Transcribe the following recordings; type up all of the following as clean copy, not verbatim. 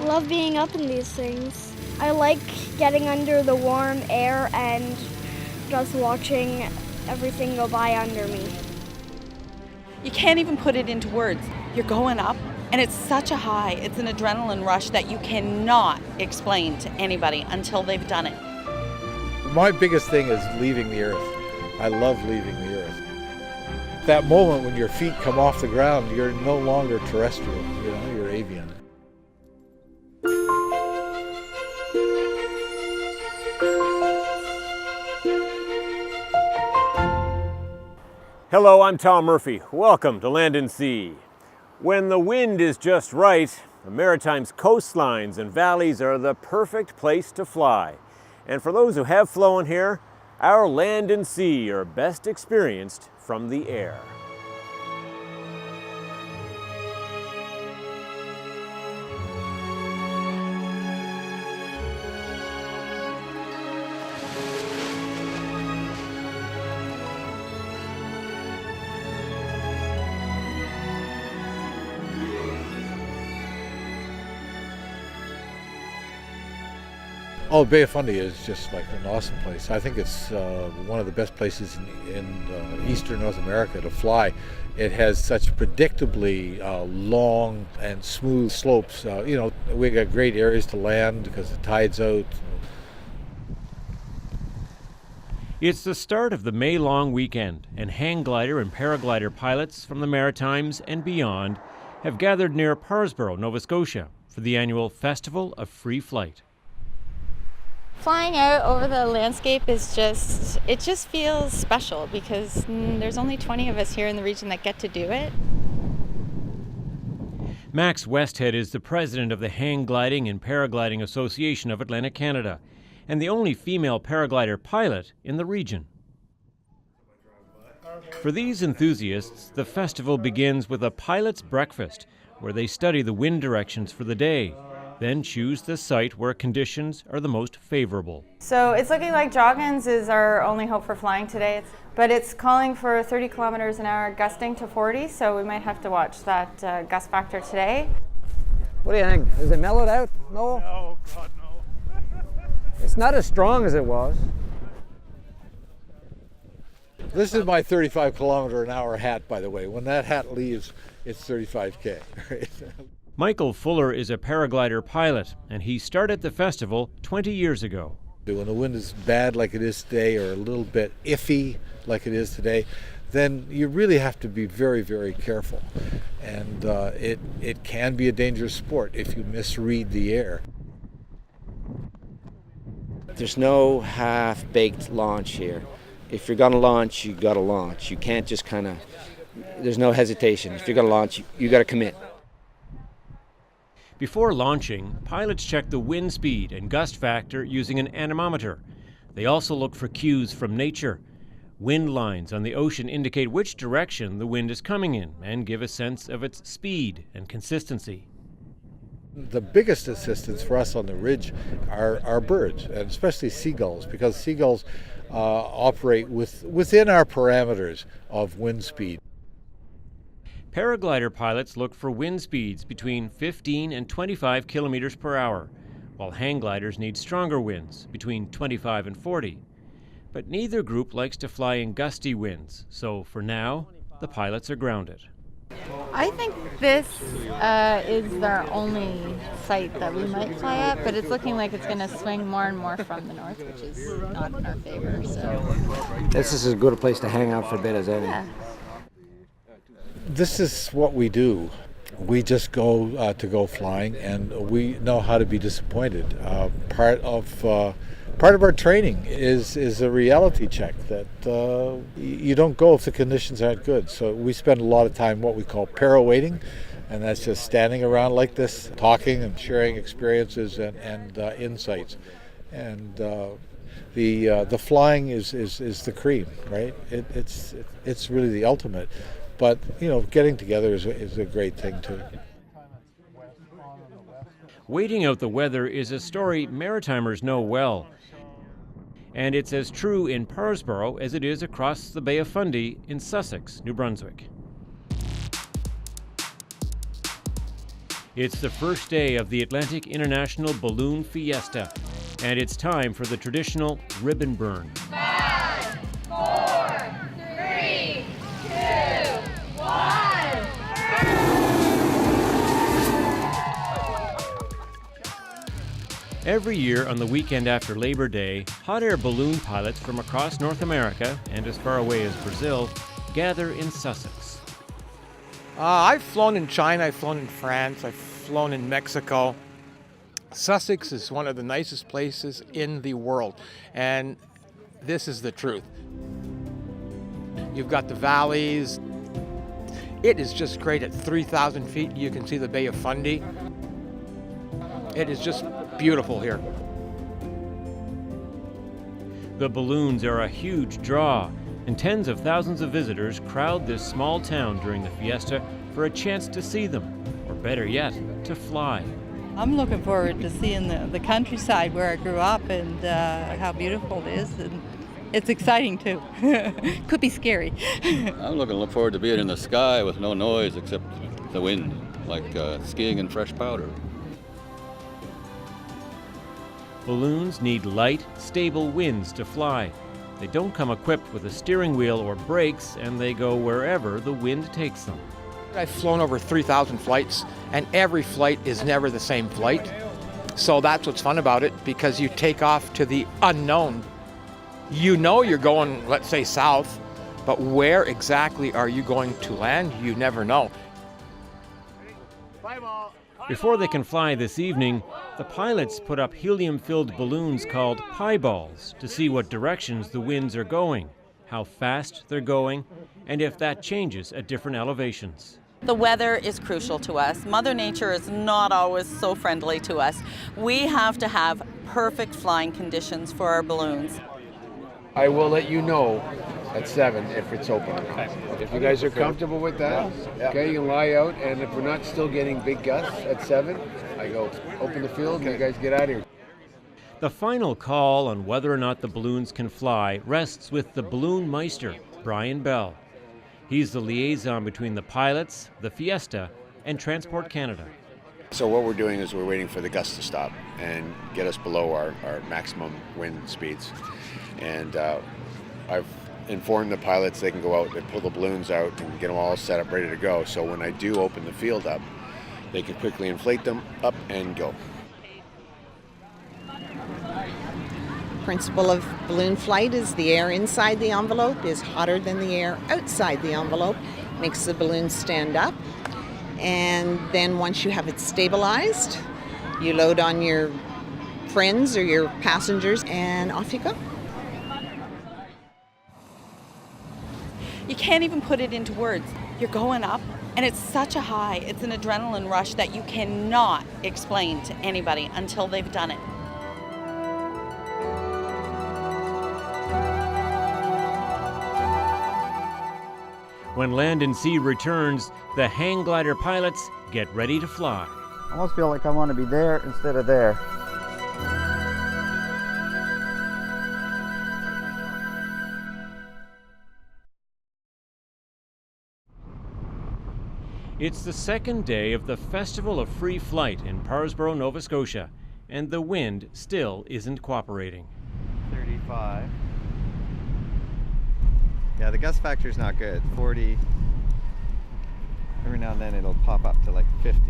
Love being up in these things. I like getting under the warm air and just watching everything go by under me. You can't even put it into words. You're going up, and it's such a high. It's an adrenaline rush that you cannot explain to anybody until they've done it. My biggest thing is leaving the earth. I love leaving the earth. That moment when your feet come off the ground, you're no longer terrestrial, you're avian. Hello, I'm Tom Murphy. Welcome to Land and Sea. When the wind is just right, the Maritime's coastlines and valleys are the perfect place to fly. And for those who have flown here, our land and sea are best experienced from the air. Oh, Bay of Fundy is just like an awesome place. I think it's one of the best places in eastern North America to fly. It has such predictably long and smooth slopes. We got great areas to land because the tide's out. It's the start of the May-long weekend, and hang glider and paraglider pilots from the Maritimes and beyond have gathered near Parsboro, Nova Scotia, for the annual Festival of Free Flight. Flying out over the landscape is it just feels special because there's only 20 of us here in the region that get to do it. Max Westhead is the president of the Hang Gliding and Paragliding Association of Atlantic Canada, and the only female paraglider pilot in the region. For these enthusiasts, the festival begins with a pilot's breakfast, where they study the wind directions for the day, then choose the site where conditions are the most favorable. So it's looking like Joggins is our only hope for flying today, but it's calling for 30 kilometers an hour gusting to 40, so we might have to watch that gust factor today. What do you think? Is it mellowed out? No? No, God, no. It's not as strong as it was. This is my 35 kilometer an hour hat, by the way. When that hat leaves, it's 35K. Right? Michael Fuller is a paraglider pilot, and he started the festival 20 years ago. When the wind is bad like it is today, or a little bit iffy like it is today, then you really have to be very, very careful. And it can be a dangerous sport if you misread the air. There's no half-baked launch here. If you're going to launch, you got to launch. You can't just there's no hesitation. If you're going to launch, you got to commit. Before launching, pilots check the wind speed and gust factor using an anemometer. They also look for cues from nature. Wind lines on the ocean indicate which direction the wind is coming in and give a sense of its speed and consistency. The biggest assistance for us on the ridge are birds, and especially seagulls, because seagulls operate within our parameters of wind speed. Paraglider pilots look for wind speeds between 15 and 25 kilometers per hour, while hang gliders need stronger winds, between 25 and 40. But neither group likes to fly in gusty winds, so for now, the pilots are grounded. I think this is our only site that we might fly at, but it's looking like it's going to swing more and more from the north, which is not in our favor. So This is as good a place to hang out for a bit as any. yeah. This is what we do. We just go flying, and we know how to be disappointed. Part of our training is a reality check that you don't go if the conditions aren't good. So we spend a lot of time what we call para-waiting, and that's just standing around like this, talking and sharing experiences and insights. And the flying is the cream, right? It's really the ultimate. But, getting together is a great thing, too. Waiting out the weather is a story Maritimers know well. And it's as true in Parsboro as it is across the Bay of Fundy in Sussex, New Brunswick. It's the first day of the Atlantic International Balloon Fiesta, and it's time for the traditional ribbon burn. 5, 4, 3, 2, 1. Every year on the weekend after Labor Day, hot air balloon pilots from across North America and as far away as Brazil gather in Sussex. I've flown in China, I've flown in France, I've flown in Mexico. Sussex is one of the nicest places in the world, and this is the truth. You've got the valleys. It is just great. At 3,000 feet, you can see the Bay of Fundy. It is just beautiful here. The balloons are a huge draw, and tens of thousands of visitors crowd this small town during the fiesta for a chance to see them, or better yet, to fly. I'm looking forward to seeing the countryside where I grew up and how beautiful it is. And it's exciting too. Could be scary. I'm look forward to being in the sky with no noise except the wind, like skiing in fresh powder. Balloons need light, stable winds to fly. They don't come equipped with a steering wheel or brakes, and they go wherever the wind takes them. I've flown over 3,000 flights, and every flight is never the same flight. So that's what's fun about it, because you take off to the unknown. You know you're going, let's say, south, but where exactly are you going to land? You never know. Before they can fly this evening, the pilots put up helium-filled balloons called pieballs to see what directions the winds are going, how fast they're going, and if that changes at different elevations. The weather is crucial to us. Mother Nature is not always so friendly to us. We have to have perfect flying conditions for our balloons. I will let you know at 7 if it's open. If you guys are comfortable with that, okay, you can lie out, and if we're not still getting big gusts at 7, I go open the field and you guys get out of here. The final call on whether or not the balloons can fly rests with the balloon meister, Brian Bell. He's the liaison between the pilots, the Fiesta, and Transport Canada. So what we're doing is we're waiting for the gusts to stop and get us below our maximum wind speeds. And I've informed the pilots they can go out and pull the balloons out and get them all set up, ready to go. So when I do open the field up, they can quickly inflate them up and go. Principle of balloon flight is the air inside the envelope is hotter than the air outside the envelope, makes the balloon stand up, and then once you have it stabilized, you load on your friends or your passengers and off you go. You can't even put it into words. You're going up, and it's such a high, it's an adrenaline rush that you cannot explain to anybody until they've done it. When Land and Sea returns, the hang glider pilots get ready to fly. I almost feel like I want to be there instead of there. It's the second day of the Festival of Free Flight in Parsboro, Nova Scotia, and the wind still isn't cooperating. 35. Yeah, the gust factor is not good. 40. Every now and then it'll pop up to like 50.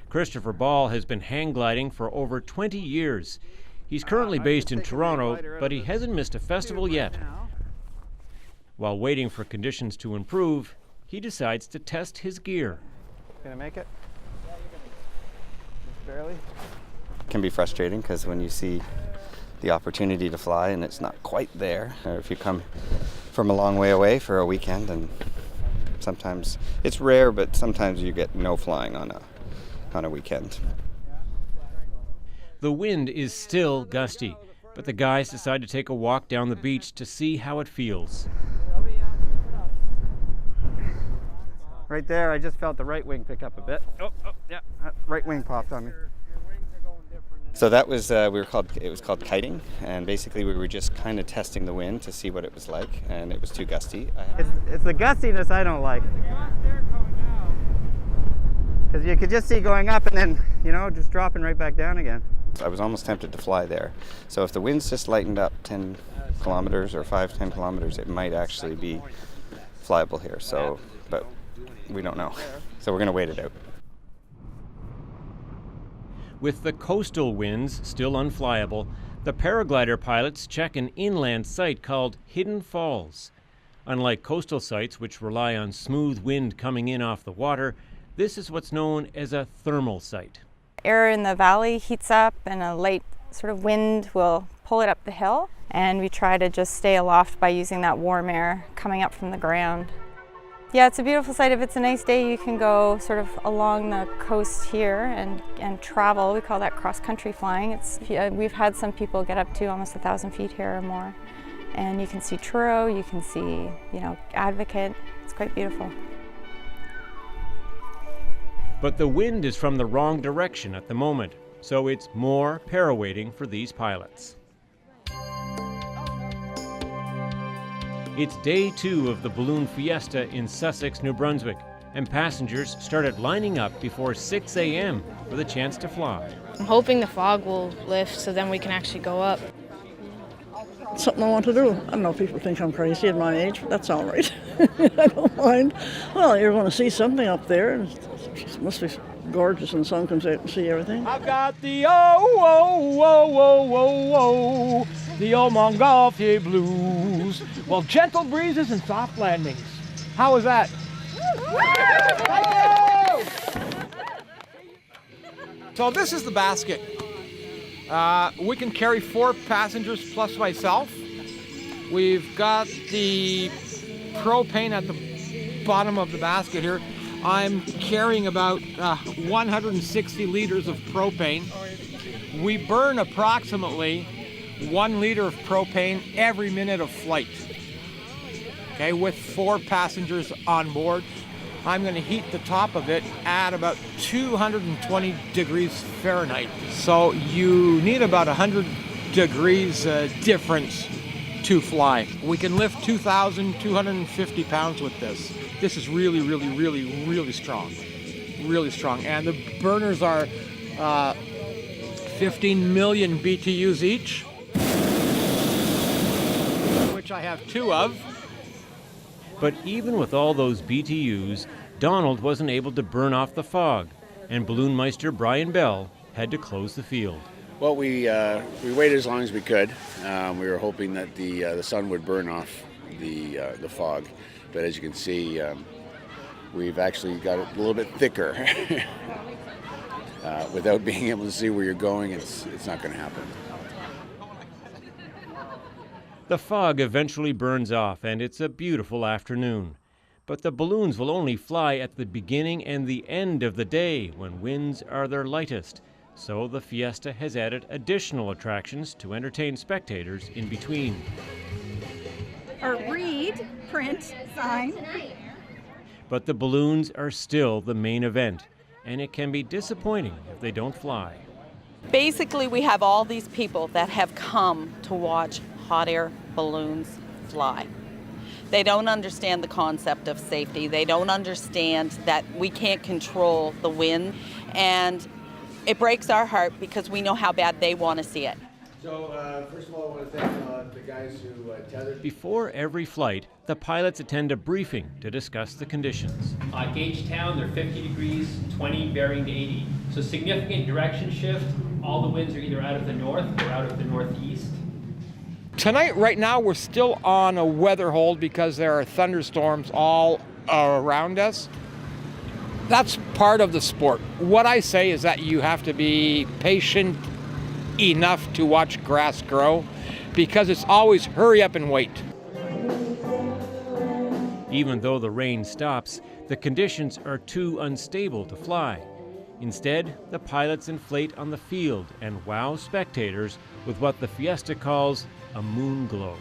Christopher Ball has been hang gliding for over 20 years. He's currently based in Toronto, but he hasn't missed a festival yet. While waiting for conditions to improve, he decides to test his gear. Gonna make it? Just barely. It can be frustrating because when you see the opportunity to fly and it's not quite there, or if you come from a long way away for a weekend, and sometimes it's rare, but sometimes you get no flying on a weekend. The wind is still gusty, but the guys decide to take a walk down the beach to see how it feels. Right there, I just felt the right wing pick up a bit. Oh, yeah, right wing popped on me. So that was it was called kiting, and basically we were just kind of testing the wind to see what it was like, and it was too gusty. It's the gustiness I don't like. you could just see going up and then, you know, just dropping right back down again. I was almost tempted to fly there. So if the wind's just lightened up 10 kilometers or 5-10 kilometers, it might actually be flyable here. So, but we don't know. So we're going to wait it out. With the coastal winds still unflyable, the paraglider pilots check an inland site called Hidden Falls. Unlike coastal sites, which rely on smooth wind coming in off the water, this is what's known as a thermal site. Air in the valley heats up and a light sort of wind will pull it up the hill, and we try to just stay aloft by using that warm air coming up from the ground. Yeah, it's a beautiful site. If it's a nice day, you can go sort of along the coast here and travel. We call that cross-country flying. We've had some people get up to almost 1,000 feet here or more. And you can see Truro, you can see, you know, Advocate. It's quite beautiful. But the wind is from the wrong direction at the moment, so it's more para-waiting for these pilots. It's day 2 of the balloon fiesta in Sussex, New Brunswick, and passengers started lining up before 6 a.m. for the chance to fly. I'm hoping the fog will lift so then we can actually go up. It's something I want to do. I don't know if people think I'm crazy at my age, but that's all right. I don't mind. Well, you're going to see something up there, and it must be gorgeous when the sun comes out and see everything. I've got the the old Montgolfier blues. Well, gentle breezes and soft landings. How was that? So this is the basket. We can carry 4 passengers plus myself. We've got the propane at the bottom of the basket here. I'm carrying about 160 liters of propane. We burn approximately 1 liter of propane every minute of flight. Okay, with 4 passengers on board. I'm going to heat the top of it at about 220 degrees Fahrenheit. So you need about 100 degrees difference to fly. We can lift 2,250 pounds with this. This is really, really, really, really strong. Really strong. And the burners are 15 million BTUs each, which I have 2 of. But even with all those BTUs, Donald wasn't able to burn off the fog, and balloonmeister Brian Bell had to close the field. Well, we waited as long as we could. We were hoping that the sun would burn off the fog, but as you can see, we've actually got it a little bit thicker. Without being able to see where you're going, it's not going to happen. The fog eventually burns off, and it's a beautiful afternoon. But the balloons will only fly at the beginning and the end of the day, when winds are their lightest. So the fiesta has added additional attractions to entertain spectators in between. Or read, print, sign. But the balloons are still the main event, and it can be disappointing if they don't fly. Basically, we have all these people that have come to watch hot air balloons fly. They don't understand the concept of safety. They don't understand that we can't control the wind, and it breaks our heart because we know how bad they want to see it. So, first of all, I want to thank the guys who tethered. Before every flight, the pilots attend a briefing to discuss the conditions. Gagetown, they're 50 degrees, 20 bearing to 80. So significant direction shift. All the winds are either out of the north or out of the northeast. Tonight, right now, we're still on a weather hold because there are thunderstorms all around us. That's part of the sport. What I say is that you have to be patient enough to watch grass grow, because it's always hurry up and wait. Even though the rain stops, the conditions are too unstable to fly. Instead, the pilots inflate on the field and wow spectators with what the fiesta calls a moon glow.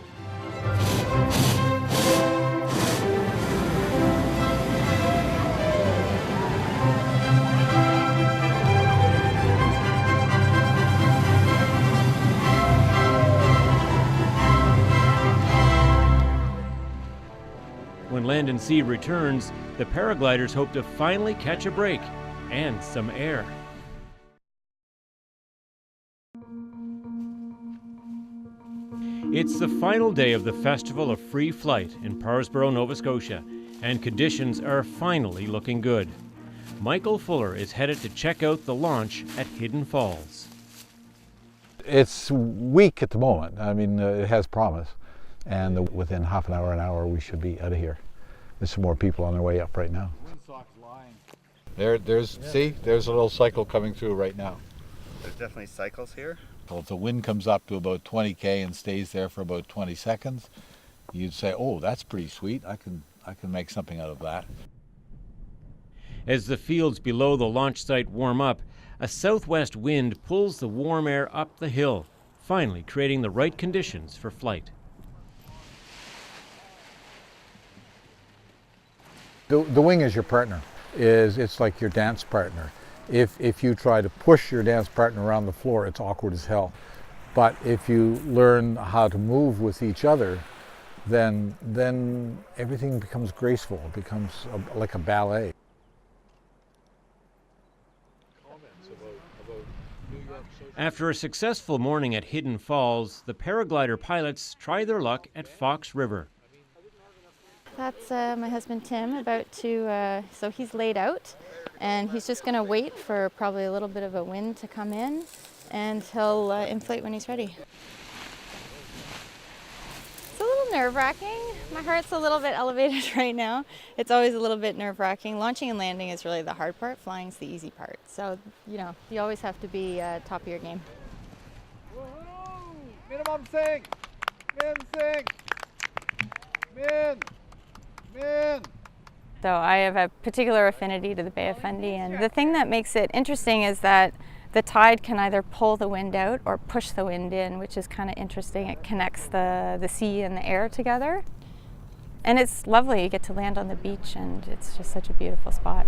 When Land and Sea returns, the paragliders hope to finally catch a break and some air. It's the final day of the Festival of Free Flight in Parsboro, Nova Scotia, and conditions are finally looking good. Michael Fuller is headed to check out the launch at Hidden Falls. It's weak at the moment. I mean, it has promise, and within half an hour, we should be out of here. There's some more people on their way up right now. There's a little cycle coming through right now. There's definitely cycles here. Well, if the wind comes up to about 20k and stays there for about 20 seconds, you'd say, "Oh, that's pretty sweet. I can make something out of that." As the fields below the launch site warm up, a southwest wind pulls the warm air up the hill, finally creating the right conditions for flight. The wing is your partner. It's like your dance partner. If you try to push your dance partner around the floor, it's awkward as hell. But if you learn how to move with each other, then everything becomes graceful. It becomes like a ballet. After a successful morning at Hidden Falls, the paraglider pilots try their luck at Fox River. That's my husband Tim, about to, so he's laid out, and he's just going to wait for probably a little bit of a wind to come in, and he'll inflate when he's ready. It's a little nerve-wracking. My heart's a little bit elevated right now. It's always a little bit nerve-wracking. Launching and landing is really the hard part. Flying's the easy part. So, you know, you always have to be top of your game. Woohoo! Minimum sing! Min sing! Min! Min! So I have a particular affinity to the Bay of Fundy, and the thing that makes it interesting is that the tide can either pull the wind out or push the wind in, which is kind of interesting. It connects the sea and the air together. And it's lovely. You get to land on the beach, and it's just such a beautiful spot.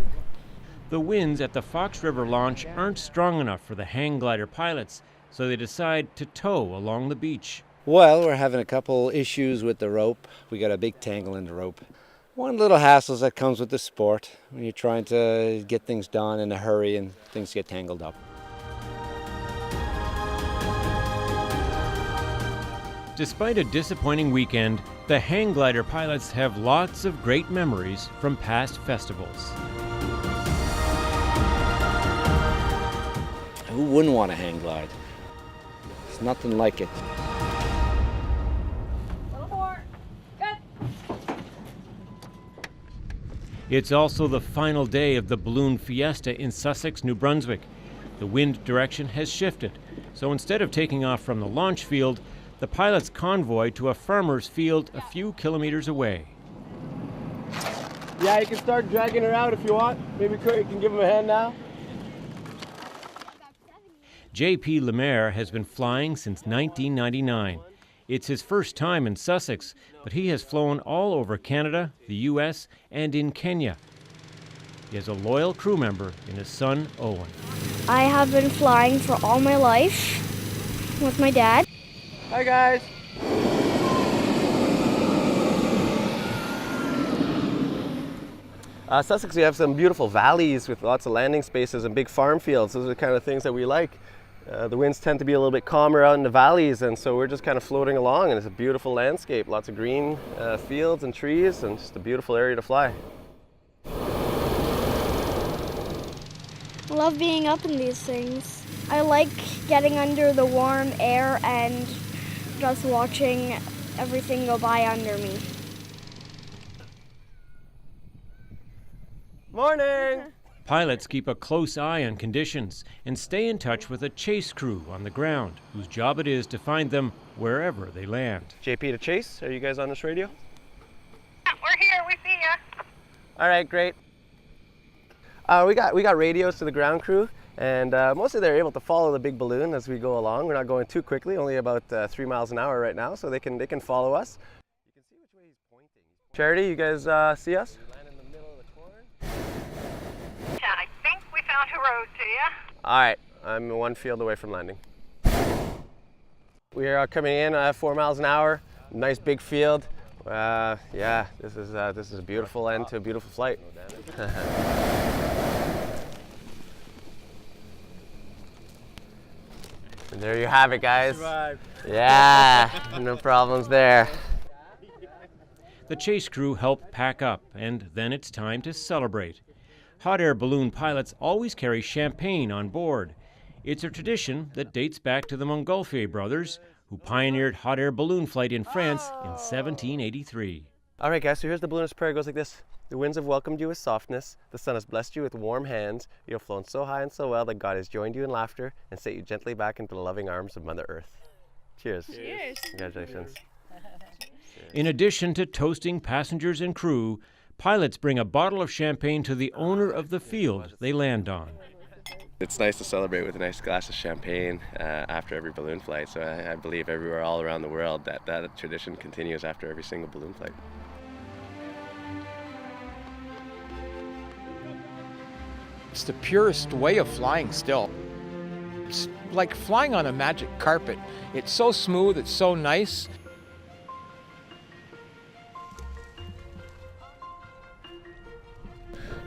The winds at the Fox River launch aren't strong enough for the hang glider pilots, so they decide to tow along the beach. Well, we're having a couple issues with the rope. We got a big tangle in the rope. One little hassles that comes with the sport when you're trying to get things done in a hurry and things get tangled up. Despite a disappointing weekend, the hang glider pilots have lots of great memories from past festivals. Who wouldn't want to hang glide? There's nothing like it. It's also the final day of the balloon fiesta in Sussex, New Brunswick. The wind direction has shifted, so instead of taking off from the launch field, the pilots convoy to a farmer's field a few kilometers away. Yeah, you can start dragging her out if you want. Maybe Kurt, you can give him a hand now. J.P. Lemaire has been flying since 1999. It's his first time in Sussex, but he has flown all over Canada, the U.S., and in Kenya. He has a loyal crew member in his son, Owen. I have been flying for all my life with my dad. Hi, guys. Sussex, we have some beautiful valleys with lots of landing spaces and big farm fields. Those are the kind of things that we like. The winds tend to be a little bit calmer out in the valleys, and so we're just kind of floating along, and it's a beautiful landscape. Lots of green fields and trees, and just a beautiful area to fly. I love being up in these things. I like getting under the warm air and just watching everything go by under me. Morning! Pilots keep a close eye on conditions and stay in touch with a chase crew on the ground, whose job it is to find them wherever they land. JP to Chase, are you guys on this radio? Yeah, we're here, we see ya. All right, great. We got radios to the ground crew, and mostly they're able to follow the big balloon as we go along. We're not going too quickly, only about 3 miles an hour right now, so they can follow us. You can see which way he's pointing. Charity, you guys see us? Yeah, I think we found a road to you. All right, I'm 1 field away from landing. We are coming in 4 miles an hour, nice big field. Yeah, this is a beautiful end to a beautiful flight. And there you have it, guys. Survived. Yeah, no problems there. The chase crew help pack up, and then it's time to celebrate. Hot air balloon pilots always carry champagne on board. It's a tradition that dates back to the Montgolfier brothers, who pioneered hot air balloon flight in France in 1783. All right, guys, so here's the balloonist prayer. It goes like this. The winds have welcomed you with softness. The sun has blessed you with warm hands. You have flown so high and so well that God has joined you in laughter and set you gently back into the loving arms of Mother Earth. Cheers. Cheers. Congratulations. In addition to toasting passengers and crew, pilots bring a bottle of champagne to the owner of the field they land on. It's nice to celebrate with a nice glass of champagne after every balloon flight. So I believe everywhere all around the world that tradition continues after every single balloon flight. It's the purest way of flying still. It's like flying on a magic carpet. It's so smooth, it's so nice.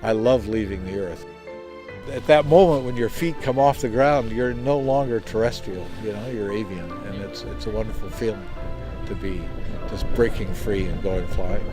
I love leaving the Earth. At that moment when your feet come off the ground, you're no longer terrestrial, you're avian, and it's a wonderful feeling to be just breaking free and going flying.